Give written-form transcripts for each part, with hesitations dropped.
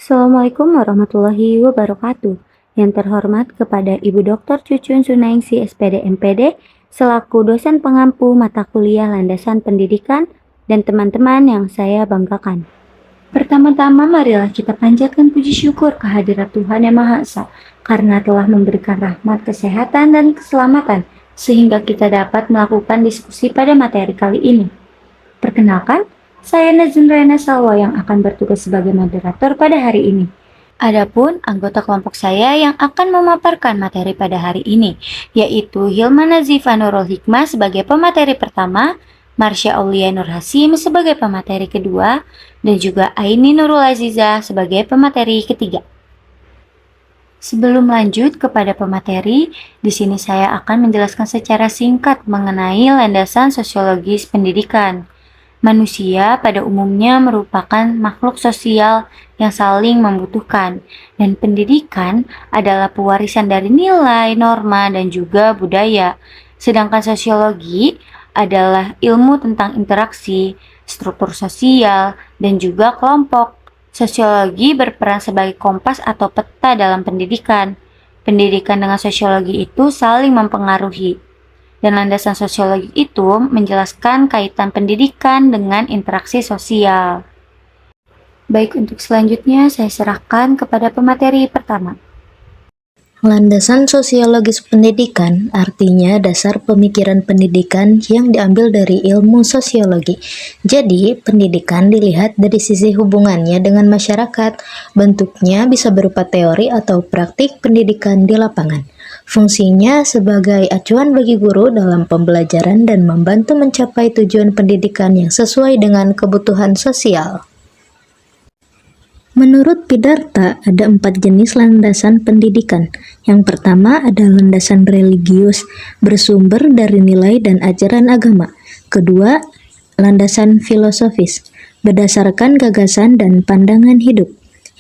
Assalamualaikum warahmatullahi wabarakatuh. Yang terhormat kepada Ibu Dr. Cucun Sunaingsi SPD MPD selaku dosen pengampu mata kuliah landasan pendidikan dan teman-teman yang saya banggakan. Pertama-tama marilah kita panjatkan puji syukur kehadirat Tuhan Yang Maha Esa karena telah memberikan rahmat kesehatan dan keselamatan sehingga kita dapat melakukan diskusi pada materi kali ini. Perkenalkan, saya Nazun Rena Salwa yang akan bertugas sebagai moderator pada hari ini. Adapun anggota kelompok saya yang akan memaparkan materi pada hari ini, yaitu Hilma Nazifa Nurul Hikmah sebagai pemateri pertama, Marsha Aulia Nur Hasim sebagai pemateri kedua, dan juga Aini Nurul Aziza sebagai pemateri ketiga. Sebelum lanjut kepada pemateri, di sini saya akan menjelaskan secara singkat mengenai landasan sosiologis pendidikan. Manusia pada umumnya merupakan makhluk sosial yang saling membutuhkan, dan pendidikan adalah pewarisan dari nilai, norma, dan juga budaya. Sedangkan sosiologi adalah ilmu tentang interaksi, struktur sosial, dan juga kelompok. Sosiologi berperan sebagai kompas atau peta dalam pendidikan. Pendidikan dengan sosiologi itu saling mempengaruhi. Dan landasan sosiologi itu menjelaskan kaitan pendidikan dengan interaksi sosial. Baik, untuk selanjutnya saya serahkan kepada pemateri pertama. Landasan sosiologis pendidikan artinya dasar pemikiran pendidikan yang diambil dari ilmu sosiologi. Jadi, pendidikan dilihat dari sisi hubungannya dengan masyarakat. Bentuknya bisa berupa teori atau praktik pendidikan di lapangan. Fungsinya sebagai acuan bagi guru dalam pembelajaran dan membantu mencapai tujuan pendidikan yang sesuai dengan kebutuhan sosial. Menurut Pidarta, ada 4 jenis landasan pendidikan. Yang pertama ada landasan religius, bersumber dari nilai dan ajaran agama. Kedua, landasan filosofis, berdasarkan gagasan dan pandangan hidup.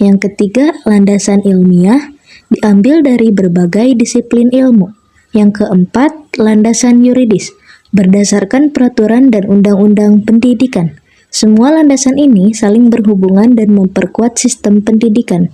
Yang ketiga, landasan ilmiah, diambil dari berbagai disiplin ilmu. Yang keempat, landasan yuridis, berdasarkan peraturan dan undang-undang pendidikan. Semua landasan ini saling berhubungan dan memperkuat sistem pendidikan.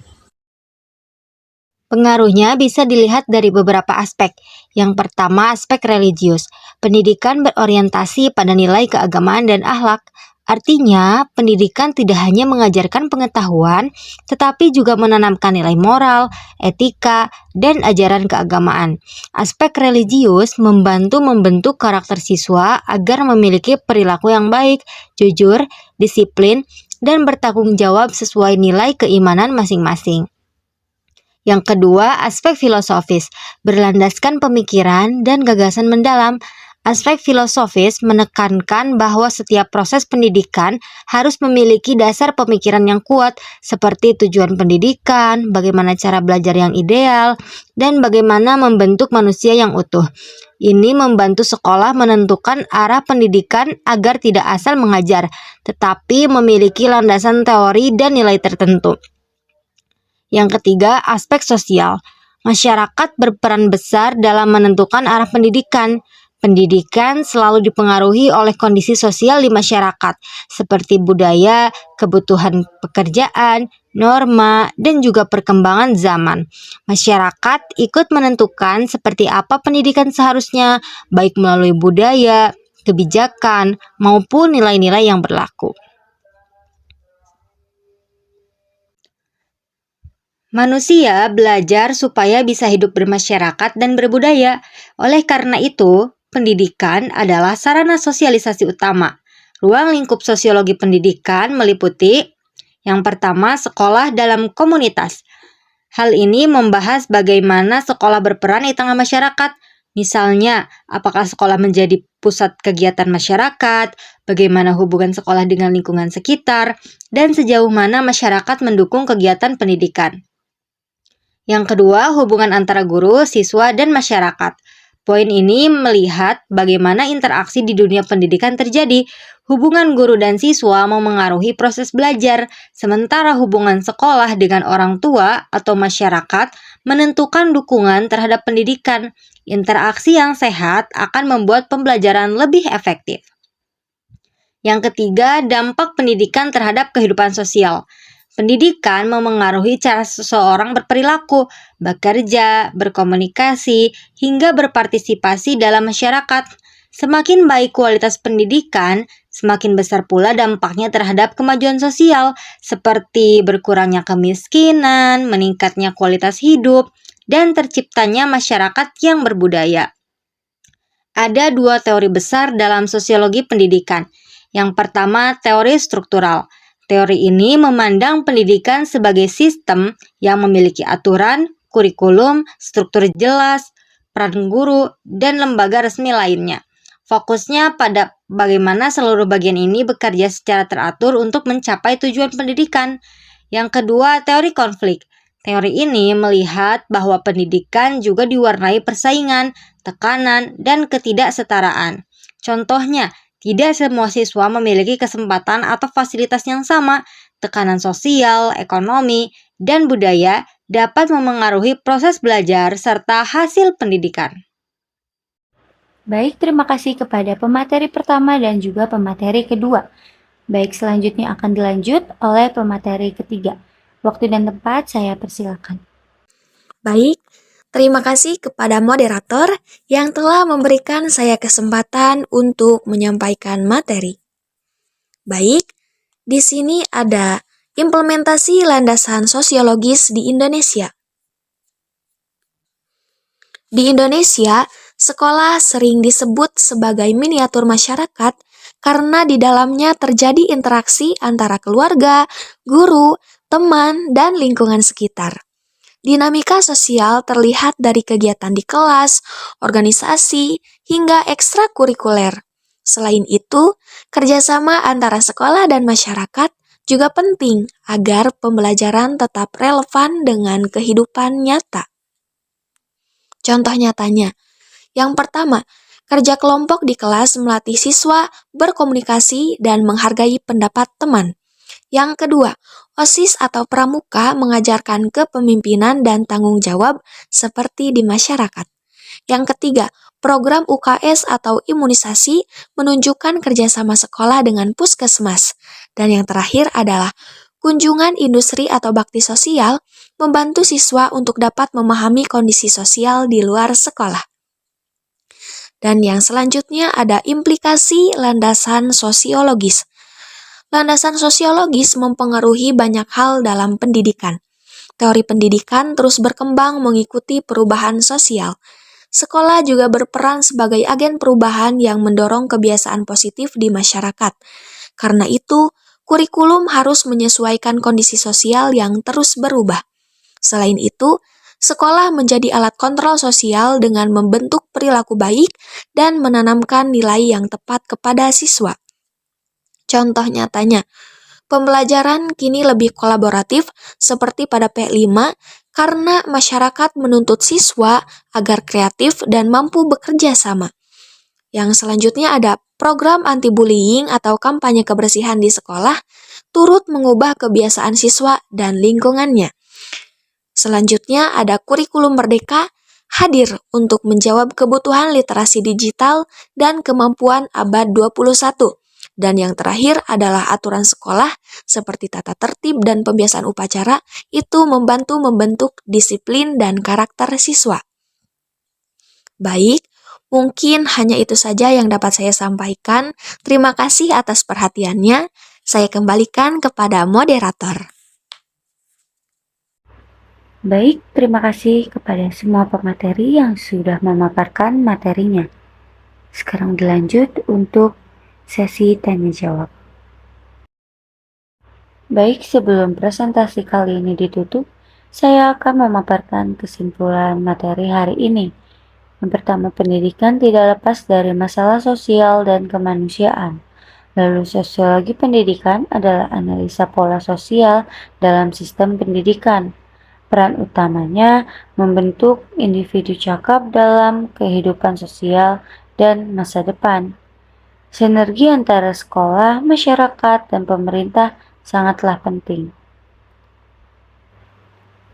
Pengaruhnya bisa dilihat dari beberapa aspek. Yang pertama, aspek religius. Pendidikan berorientasi pada nilai keagamaan dan akhlak. Artinya, pendidikan tidak hanya mengajarkan pengetahuan, tetapi juga menanamkan nilai moral, etika, dan ajaran keagamaan. Aspek religius membantu membentuk karakter siswa agar memiliki perilaku yang baik, jujur, disiplin, dan bertanggung jawab sesuai nilai keimanan masing-masing. Yang kedua, aspek filosofis, berlandaskan pemikiran dan gagasan mendalam. Aspek filosofis menekankan bahwa setiap proses pendidikan harus memiliki dasar pemikiran yang kuat, seperti tujuan pendidikan, bagaimana cara belajar yang ideal, dan bagaimana membentuk manusia yang utuh. Ini membantu sekolah menentukan arah pendidikan agar tidak asal mengajar, tetapi memiliki landasan teori dan nilai tertentu. Yang ketiga, aspek sosial. Masyarakat berperan besar dalam menentukan arah pendidikan. Pendidikan selalu dipengaruhi oleh kondisi sosial di masyarakat, seperti budaya, kebutuhan pekerjaan, norma, dan juga perkembangan zaman. Masyarakat ikut menentukan seperti apa pendidikan seharusnya, baik melalui budaya, kebijakan, maupun nilai-nilai yang berlaku. Manusia belajar supaya bisa hidup bermasyarakat dan berbudaya. Oleh karena itu, pendidikan adalah sarana sosialisasi utama. Ruang lingkup sosiologi pendidikan meliputi yang pertama, sekolah dalam komunitas. Hal ini membahas bagaimana sekolah berperan di tengah masyarakat. Misalnya, apakah sekolah menjadi pusat kegiatan masyarakat, bagaimana hubungan sekolah dengan lingkungan sekitar, dan sejauh mana masyarakat mendukung kegiatan pendidikan. Yang kedua, hubungan antara guru, siswa, dan masyarakat. Poin ini melihat bagaimana interaksi di dunia pendidikan terjadi. Hubungan guru dan siswa memengaruhi proses belajar, sementara hubungan sekolah dengan orang tua atau masyarakat menentukan dukungan terhadap pendidikan. Interaksi yang sehat akan membuat pembelajaran lebih efektif. Yang ketiga, dampak pendidikan terhadap kehidupan sosial. Pendidikan memengaruhi cara seseorang berperilaku, bekerja, berkomunikasi, hingga berpartisipasi dalam masyarakat. Semakin baik kualitas pendidikan, semakin besar pula dampaknya terhadap kemajuan sosial, seperti berkurangnya kemiskinan, meningkatnya kualitas hidup, dan terciptanya masyarakat yang berbudaya. Ada dua teori besar dalam sosiologi pendidikan. Yang pertama, teori struktural. Teori ini memandang pendidikan sebagai sistem yang memiliki aturan, kurikulum, struktur jelas, peran guru, dan lembaga resmi lainnya. Fokusnya pada bagaimana seluruh bagian ini bekerja secara teratur untuk mencapai tujuan pendidikan. Yang kedua, teori konflik. Teori ini melihat bahwa pendidikan juga diwarnai persaingan, tekanan, dan ketidaksetaraan. Contohnya, tidak semua siswa memiliki kesempatan atau fasilitas yang sama. Tekanan sosial, ekonomi, dan budaya dapat memengaruhi proses belajar serta hasil pendidikan. Baik, terima kasih kepada pemateri pertama dan juga pemateri kedua. Baik, selanjutnya akan dilanjut oleh pemateri ketiga. Waktu dan tempat saya persilakan. Baik, terima kasih kepada moderator yang telah memberikan saya kesempatan untuk menyampaikan materi. Baik, di sini ada implementasi landasan sosiologis di Indonesia. Di Indonesia, sekolah sering disebut sebagai miniatur masyarakat karena di dalamnya terjadi interaksi antara keluarga, guru, teman, dan lingkungan sekitar. Dinamika sosial terlihat dari kegiatan di kelas, organisasi, hingga ekstrakurikuler. Selain itu, kerjasama antara sekolah dan masyarakat juga penting agar pembelajaran tetap relevan dengan kehidupan nyata. Contoh nyatanya, yang pertama, kerja kelompok di kelas melatih siswa berkomunikasi dan menghargai pendapat teman. Yang kedua, OSIS atau pramuka mengajarkan kepemimpinan dan tanggung jawab seperti di masyarakat. Yang ketiga, program UKS atau imunisasi menunjukkan kerjasama sekolah dengan puskesmas. Dan yang terakhir adalah kunjungan industri atau bakti sosial membantu siswa untuk dapat memahami kondisi sosial di luar sekolah. Dan yang selanjutnya ada implikasi landasan sosiologis. Landasan sosiologis mempengaruhi banyak hal dalam pendidikan. Teori pendidikan terus berkembang mengikuti perubahan sosial. Sekolah juga berperan sebagai agen perubahan yang mendorong kebiasaan positif di masyarakat. Karena itu, kurikulum harus menyesuaikan kondisi sosial yang terus berubah. Selain itu, sekolah menjadi alat kontrol sosial dengan membentuk perilaku baik dan menanamkan nilai yang tepat kepada siswa. Contoh nyatanya, pembelajaran kini lebih kolaboratif seperti pada P5 karena masyarakat menuntut siswa agar kreatif dan mampu bekerja sama. Yang selanjutnya ada program anti-bullying atau kampanye kebersihan di sekolah turut mengubah kebiasaan siswa dan lingkungannya. Selanjutnya ada kurikulum merdeka hadir untuk menjawab kebutuhan literasi digital dan kemampuan abad 21. Dan yang terakhir adalah aturan sekolah seperti tata tertib dan pembiasaan upacara itu membantu membentuk disiplin dan karakter siswa. Baik, mungkin hanya itu saja yang dapat saya sampaikan. Terima kasih atas perhatiannya. Saya kembalikan kepada moderator. Baik, terima kasih kepada semua pemateri yang sudah memaparkan materinya. Sekarang dilanjut untuk sesi tanya jawab. Baik, sebelum presentasi kali ini ditutup, saya akan memaparkan kesimpulan materi hari ini. Yang pertama, pendidikan tidak lepas dari masalah sosial dan kemanusiaan. Lalu sosiologi pendidikan adalah analisa pola sosial dalam sistem pendidikan. Peran utamanya membentuk individu cakap dalam kehidupan sosial dan masa depan. Sinergi antara sekolah, masyarakat, dan pemerintah sangatlah penting.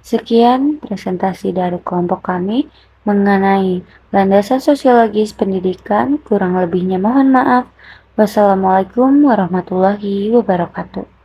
Sekian presentasi dari kelompok kami mengenai landasan sosiologis pendidikan. Kurang lebihnya mohon maaf. Wassalamualaikum warahmatullahi wabarakatuh.